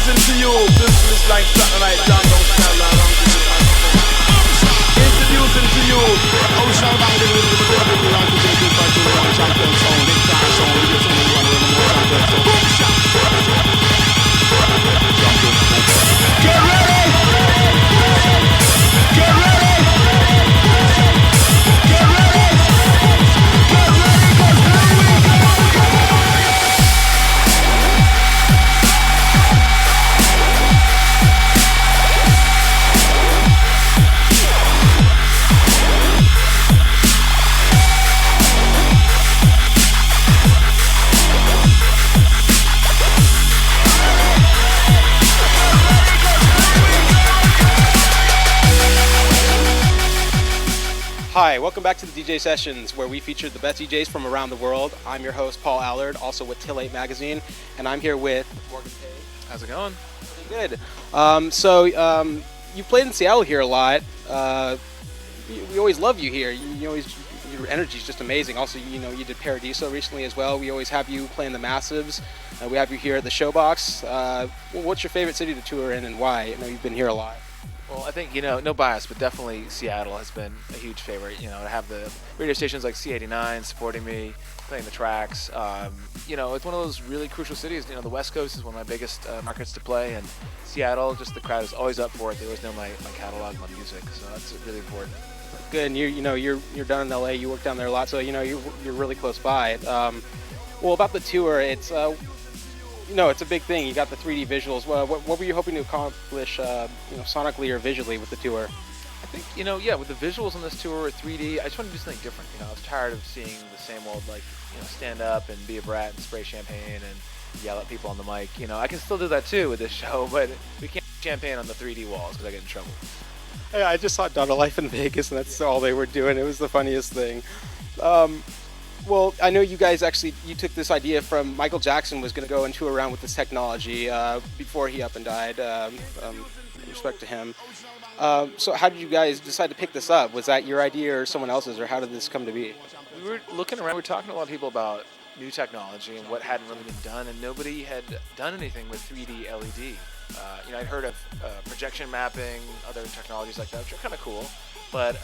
Introducing to you, this is like Saturday Night Jam, don't stand around. Introducing to you, Ocean Band with the champion sound, big time sound, we get some one champion sound. Boom shot. Get ready! Get ready! Get ready! Get ready, 'cause here we go! Hi, welcome back to the DJ Sessions, where we feature the best DJs from around the world. I'm your host, Paul Allard, also with Till 8 Magazine, and I'm here with Morgan Page. How's it going? Pretty good. You played in Seattle here a lot. We always love you here. Your energy is just amazing. Also, you did Paradiso recently as well. We always have you playing the Massives. We have you here at the Showbox. What's your favorite city to tour in and why? I know you've been here a lot. Well, I think, no bias, but definitely Seattle has been a huge favorite. To have the radio stations like C89 supporting me, playing the tracks. It's one of those really crucial cities. The West Coast is one of my biggest markets to play, and Seattle, just the crowd is always up for it. They always know my catalog, my music, so that's really important. Good, and you're down in LA. You work down there a lot, so you're really close by. Well, about the tour, it's a big thing. You got the 3D visuals. What were you hoping to accomplish, sonically or visually with the tour? I think, with the visuals on this tour, 3D, I just wanted to do something different. I was tired of seeing the same old, stand up and be a brat and spray champagne and yell at people on the mic. I can still do that too with this show, but we can't champagne on the 3D walls because I get in trouble. Yeah, I just saw Donna Life in Vegas, and that's all they were doing. It was the funniest thing. Well, I know you guys you took this idea from Michael Jackson was going to go and tour around with this technology before he up and died, respect to him. So how did you guys decide to pick this up? Was that your idea or someone else's, or how did this come to be? We were looking around, we were talking to a lot of people about new technology and what hadn't really been done, and nobody had done anything with 3D LED. I'd heard of projection mapping, other technologies like that, which are kind of cool. But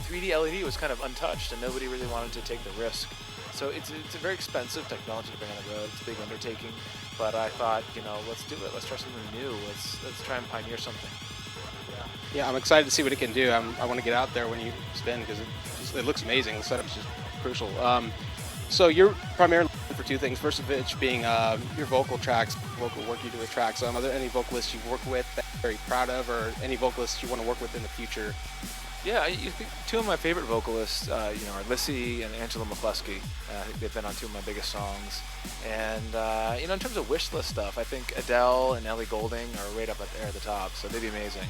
3D LED was kind of untouched, and nobody really wanted to take the risk. So it's a very expensive technology to bring on the road. It's a big undertaking. But I thought, let's do it. Let's try something new. Let's try and pioneer something. Yeah, I'm excited to see what it can do. I want to get out there when you spin because it looks amazing. The setup's just crucial. So you're primarily looking for two things. First of which being your vocal work you do with tracks. Are there any vocalists you've worked with that you're very proud of, or any vocalists you want to work with in the future? Yeah, I think two of my favorite vocalists, are Lissy and Angela McCluskey. I think they've been on two of my biggest songs. And, in terms of wish list stuff, I think Adele and Ellie Goulding are right up there at the top, so they'd be amazing.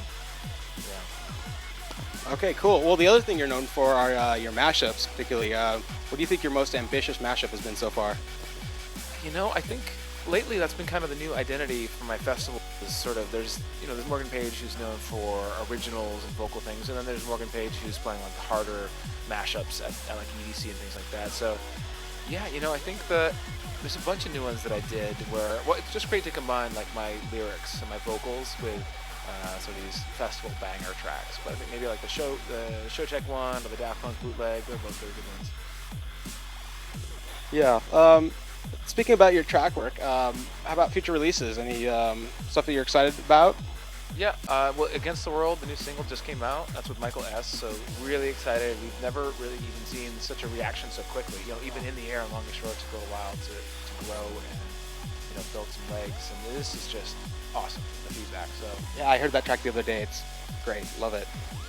Yeah. Okay, cool. Well, the other thing you're known for are your mashups, particularly. What do you think your most ambitious mashup has been so far? I think lately that's been kind of the new identity for my festival. Is sort of there's Morgan Page, who's known for originals and vocal things, and then there's Morgan Page, who's playing like harder mashups at like EDC and things like that. So yeah, I think there's a bunch of new ones that I did where it's just great to combine like my lyrics and my vocals with sort of these festival banger tracks. But I think maybe like the Show Check one or the Daft Punk bootleg, they're both really good ones. Yeah. Speaking about your track work, how about future releases? Any stuff that you're excited about? Yeah, well, Against the World, the new single just came out. That's with Michael S., so really excited. We've never really even seen such a reaction so quickly. Even in the air and Long and Short took a little while to grow and, build some legs. And this is just awesome, the feedback. So yeah, I heard that track the other day. It's great. Love it.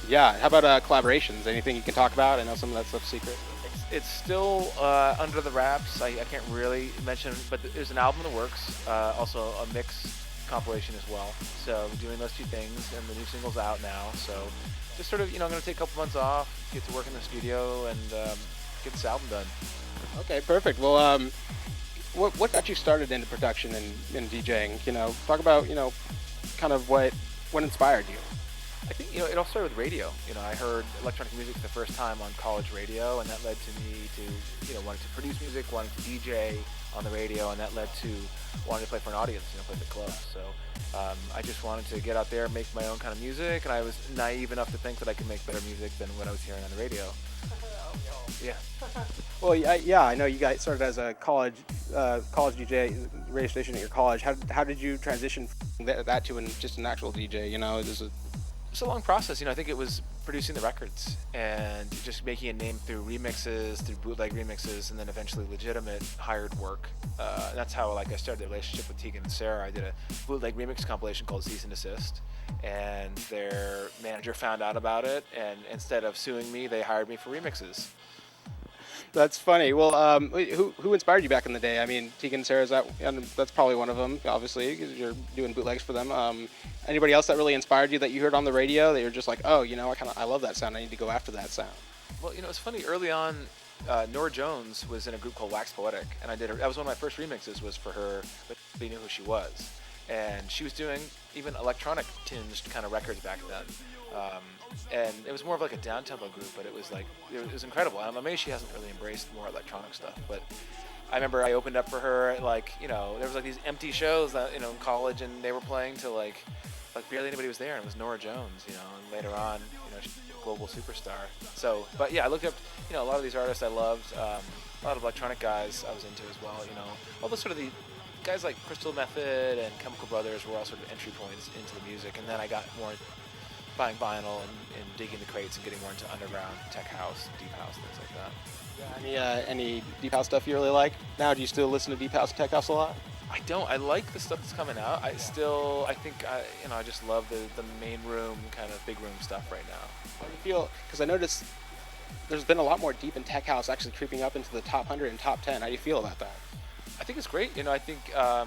Yeah, how about collaborations? Anything you can talk about? I know some of that stuff's secret. It's still under the wraps. I can't really mention, but there's an album in the works, also a mix compilation as well. So we're doing those two things, and the new single's out now. So just sort of, I'm going to take a couple months off, get to work in the studio, and get this album done. Okay, perfect. Well, what got you started into production and DJing? Talk about, kind of what inspired you. I think, it all started with radio. I heard electronic music for the first time on college radio, and that led to me to, wanting to produce music, wanting to DJ, on the radio, and that led to wanting to play for an audience, play at the club. So I just wanted to get out there, make my own kind of music, and I was naive enough to think that I could make better music than what I was hearing on the radio. Yeah. Well, yeah, I know you guys started as a college DJ radio station at your college. How did you transition from that to just an actual DJ? It's a long process. I think it was producing the records and just making a name through remixes, through bootleg remixes, and then eventually legitimate hired work. And that's how I started the relationship with Tegan and Sarah. I did a bootleg remix compilation called Cease and Desist, and their manager found out about it, and instead of suing me, they hired me for remixes. That's funny. Well, who inspired you back in the day? I mean, Tegan and Sarah's that's probably one of them, obviously, because you're doing bootlegs for them. Anybody else that really inspired you that you heard on the radio that you're just like, oh, I love that sound. I need to go after that sound. Well, it's funny. Early on, Nora Jones was in a group called Wax Poetic, and that was one of my first remixes was for her, but they knew who she was. And she was doing even electronic tinged kind of records back then. And it was more of like a down-tempo group, but it was incredible. I'm amazed she hasn't really embraced more electronic stuff. But I remember I opened up for her at there was these empty shows that, in college, and they were playing to like barely anybody was there, and it was Nora Jones, and later on, she's a global superstar. So, but yeah, I looked up, a lot of these artists I loved, a lot of electronic guys I was into as well, all the sort of the guys like Crystal Method and Chemical Brothers were all sort of entry points into the music, and then I got more buying vinyl and digging the crates and getting more into underground tech house, deep house, things like that. Yeah, any deep house stuff you really like? Now, do you still listen to deep house and tech house a lot? I don't. I like the stuff that's coming out. I think I just love the main room, kind of big room stuff right now. How do you feel? Because I noticed there's been a lot more deep and tech house actually creeping up into the top 100 and top 10. How do you feel about that? I think it's great. I think I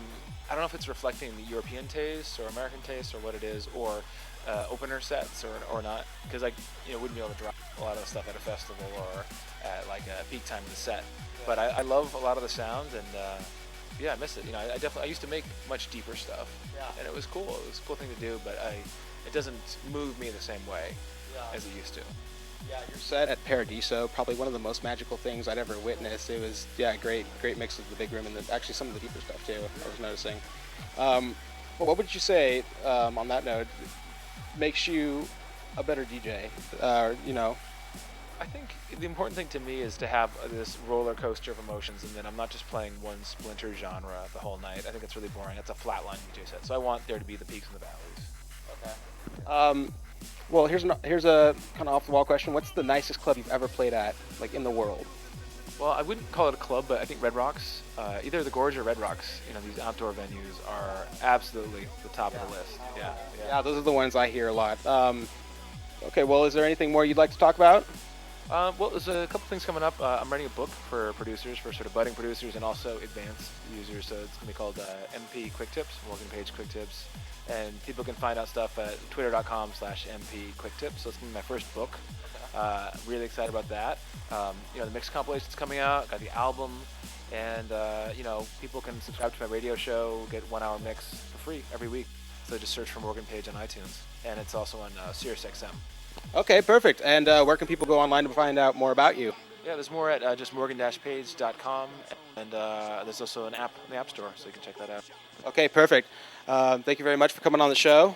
don't know if it's reflecting the European taste or American taste or what it is, or opener sets or not, because I wouldn't be able to drop a lot of the stuff at a festival or at a peak time in the set. But I love a lot of the sounds, and yeah, I miss it. I used to make much deeper stuff, and it was cool. It was a cool thing to do, but it doesn't move me the same way as it used to. Yeah, your set at Paradiso, probably one of the most magical things I'd ever witnessed. It was, great mix of the big room and actually some of the deeper stuff too, I was noticing. Well, what would you say, on that note, makes you a better DJ? I think the important thing to me is to have this roller coaster of emotions, and then I'm not just playing one splinter genre the whole night. I think it's really boring. It's a flatline DJ set, so I want there to be the peaks and the valleys. Okay. Well, here's a kind of off-the-wall question. What's the nicest club you've ever played at, in the world? Well, I wouldn't call it a club, but I think Red Rocks, either the Gorge or Red Rocks, these outdoor venues are absolutely the top of the list. Yeah, those are the ones I hear a lot. Okay, well, is there anything more you'd like to talk about? Well, there's a couple things coming up. I'm writing a book for producers, for sort of budding producers and also advanced users. So it's going to be called MP Quick Tips, Morgan Page Quick Tips. And people can find out stuff at twitter.com/MP Quick Tips. So it's going to be my first book. Really excited about that. The mix compilation's coming out, got the album, and people can subscribe to my radio show, get 1 hour mix for free every week. So just search for Morgan Page on iTunes, and it's also on SiriusXM. Okay, perfect. And where can people go online to find out more about you? Yeah, there's more at just morgan-page.com, and there's also an app in the App Store, so you can check that out. Okay, perfect. Thank you very much for coming on the show.